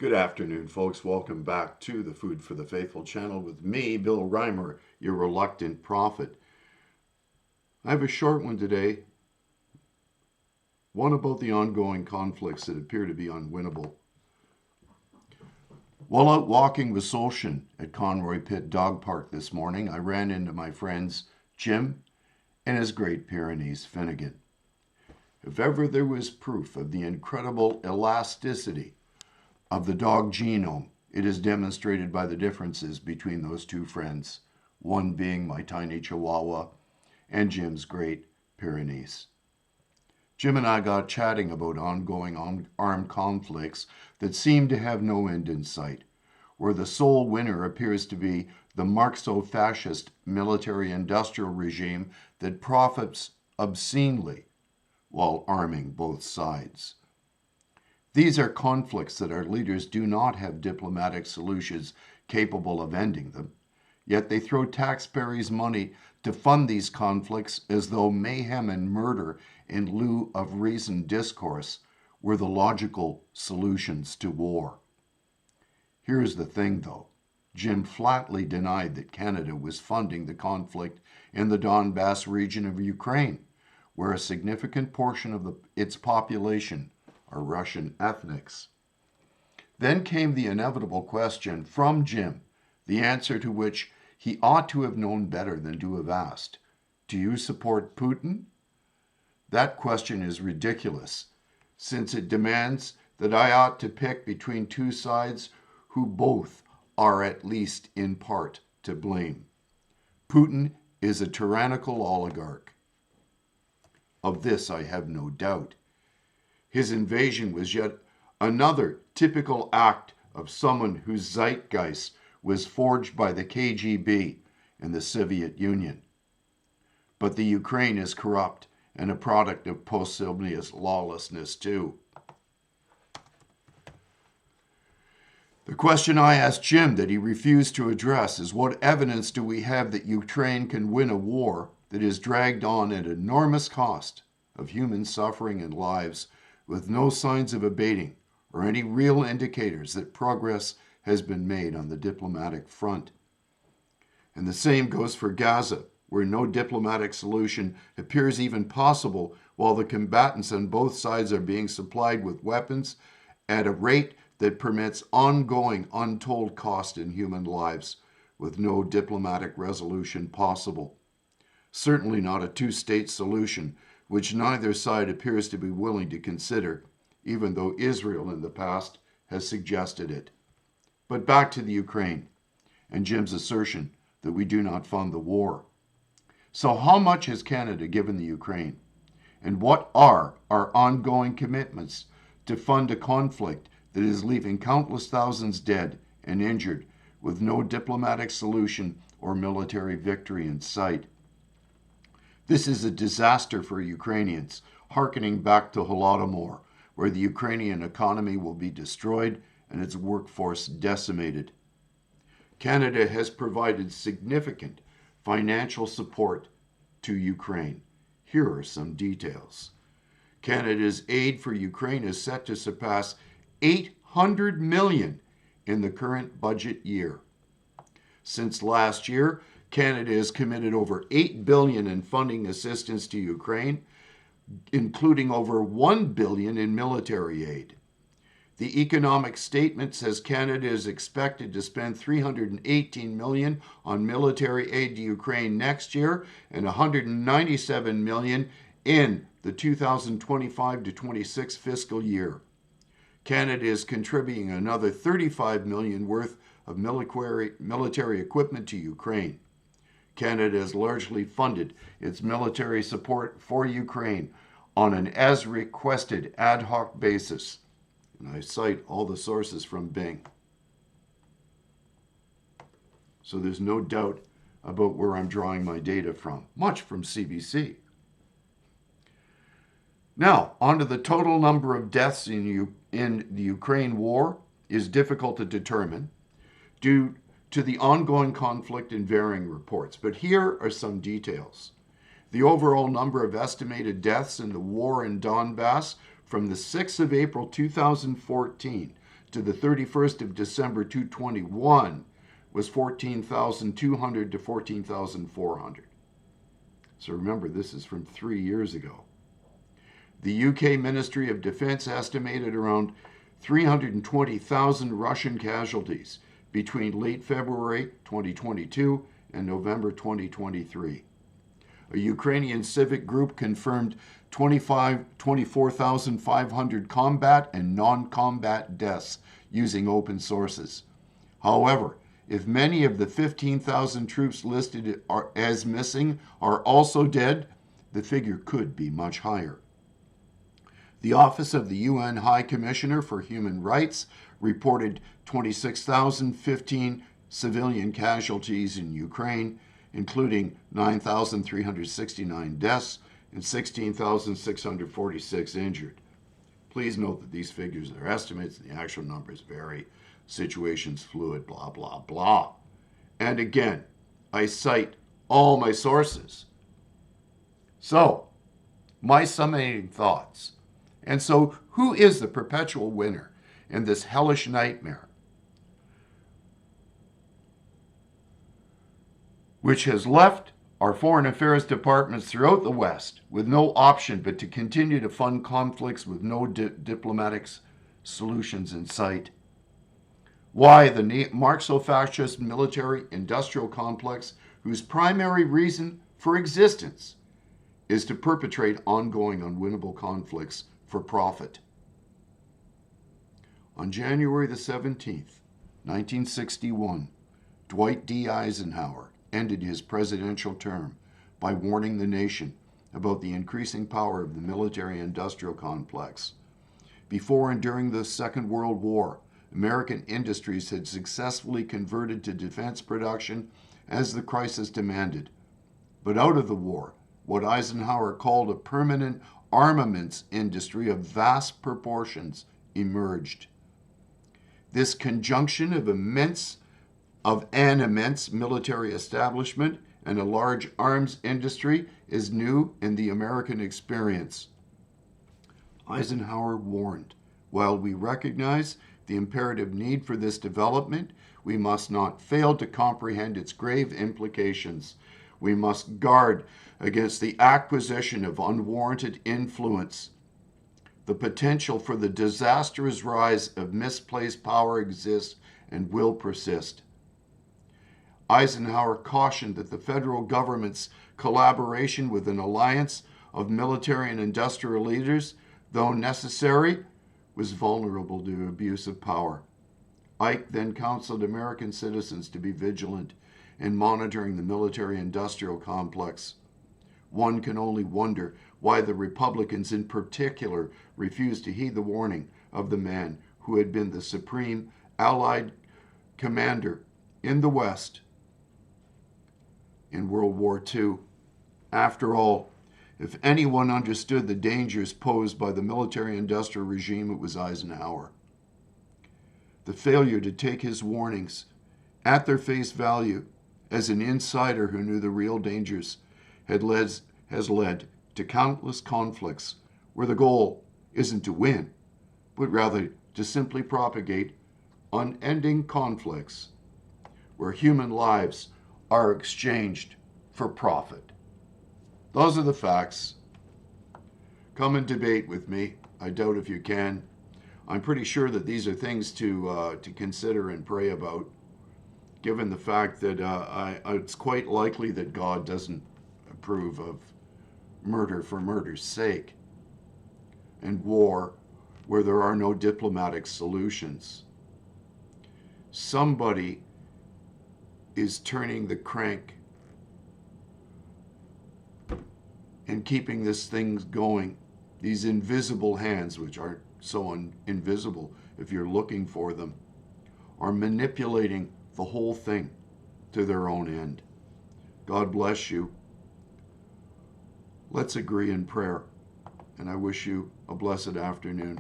Good afternoon, folks. Welcome back to the Food for the Faithful channel with me, Bill Reimer, your reluctant prophet. I have a short one today, one about the ongoing conflicts that appear to be unwinnable. While out walking with Solshin at Conroy Pit Dog Park this morning, I ran into my friends Jim and his Great Pyrenees Finnegan. If ever there was proof of the incredible elasticity of the dog genome, it is demonstrated by the differences between those two friends, one being my tiny Chihuahua and Jim's Great Pyrenees. Jim and I got chatting about ongoing armed conflicts that seem to have no end in sight, where the sole winner appears to be the Marxo-fascist military-industrial regime that profits obscenely while arming both sides. These are conflicts that our leaders do not have diplomatic solutions capable of ending them, yet they throw taxpayers' money to fund these conflicts as though mayhem and murder in lieu of reasoned discourse were the logical solutions to war. Here's the thing, though. Jim flatly denied that Canada was funding the conflict in the Donbass region of Ukraine, where a significant portion of its population are Russian ethnics. Then came the inevitable question from Jim, the answer to which he ought to have known better than to have asked. Do you support Putin? That question is ridiculous, since it demands that I ought to pick between two sides who both are at least in part to blame. Putin is a tyrannical oligarch. Of this I have no doubt. His invasion was yet another typical act of someone whose zeitgeist was forged by the KGB and the Soviet Union. But the Ukraine is corrupt and a product of post-Soviet lawlessness too. The question I asked Jim that he refused to address is, what evidence do we have that Ukraine can win a war that is dragged on at enormous cost of human suffering and lives, with no signs of abating or any real indicators that progress has been made on the diplomatic front? And the same goes for Gaza, where no diplomatic solution appears even possible while the combatants on both sides are being supplied with weapons at a rate that permits ongoing untold cost in human lives, with no diplomatic resolution possible. Certainly not a two-state solution, which neither side appears to be willing to consider, even though Israel in the past has suggested it. But back to the Ukraine and Jim's assertion that we do not fund the war. So how much has Canada given the Ukraine? And what are our ongoing commitments to fund a conflict that is leaving countless thousands dead and injured, with no diplomatic solution or military victory in sight? This is a disaster for Ukrainians, hearkening back to Holodomor, where the Ukrainian economy will be destroyed and its workforce decimated. Canada has provided significant financial support to Ukraine. Here are some details. Canada's aid for Ukraine is set to surpass $800 million in the current budget year. Since last year, Canada has committed over $8 billion in funding assistance to Ukraine, including over $1 billion in military aid. The economic statement says Canada is expected to spend $318 million on military aid to Ukraine next year and $197 million in the 2025 to 26 fiscal year. Canada is contributing another $35 million worth of military equipment to Ukraine. Canada has largely funded its military support for Ukraine on an as-requested ad hoc basis. And I cite all the sources from Bing. So there's no doubt about where I'm drawing my data from, much from CBC. Now, onto the total number of deaths in the Ukraine war is difficult to determine due to the ongoing conflict in varying reports, but here are some details. The overall number of estimated deaths in the war in Donbass from the 6th of April 2014 to the 31st of December 2021 was 14,200 to 14,400. So remember, this is from 3 years ago. The UK Ministry of Defense estimated around 320,000 Russian casualties between late February 2022 and November 2023. A Ukrainian civic group confirmed 24,500 combat and non-combat deaths using open sources. However, if many of the 15,000 troops listed as missing are also dead, the figure could be much higher. The Office of the UN High Commissioner for Human Rights reported 26,015 civilian casualties in Ukraine, including 9,369 deaths and 16,646 injured. Please note that these figures are estimates and the actual numbers vary. Situations fluid, blah, blah, blah. And again, I cite all my sources. So, my summating thoughts. And so, who is the perpetual winner in this hellish nightmare, which has left our foreign affairs departments throughout the West with no option but to continue to fund conflicts with no diplomatic solutions in sight? Why the Marxo-fascist military-industrial complex, whose primary reason for existence is to perpetrate ongoing unwinnable conflicts for profit. On January the 17th, 1961, Dwight D. Eisenhower ended his presidential term by warning the nation about the increasing power of the military-industrial complex. Before and during the Second World War, American industries had successfully converted to defense production as the crisis demanded. But out of the war, what Eisenhower called a permanent armaments industry of vast proportions emerged. This conjunction of an immense military establishment and a large arms industry is new in the American experience. Eisenhower warned, while we recognize the imperative need for this development, we must not fail to comprehend its grave implications. We must guard against the acquisition of unwarranted influence. The potential for the disastrous rise of misplaced power exists and will persist. Eisenhower cautioned that the federal government's collaboration with an alliance of military and industrial leaders, though necessary, was vulnerable to abuse of power. Ike then counseled American citizens to be vigilant in monitoring the military-industrial complex. One can only wonder why the Republicans in particular refused to heed the warning of the man who had been the supreme Allied commander in the West in World War II. After all, if anyone understood the dangers posed by the military-industrial regime, it was Eisenhower. The failure to take his warnings at their face value as an insider who knew the real dangers has led to countless conflicts where the goal isn't to win, but rather to simply propagate unending conflicts where human lives are exchanged for profit. Those are the facts. Come and debate with me. I doubt if you can. I'm pretty sure that these are things to consider and pray about, given the fact that it's quite likely that God doesn't approve of murder for murder's sake and war where there are no diplomatic solutions. Somebody is turning the crank and keeping this thing going. These invisible hands, which aren't so invisible if you're looking for them, are manipulating the whole thing to their own end. God bless you. Let's agree in prayer, and I wish you a blessed afternoon.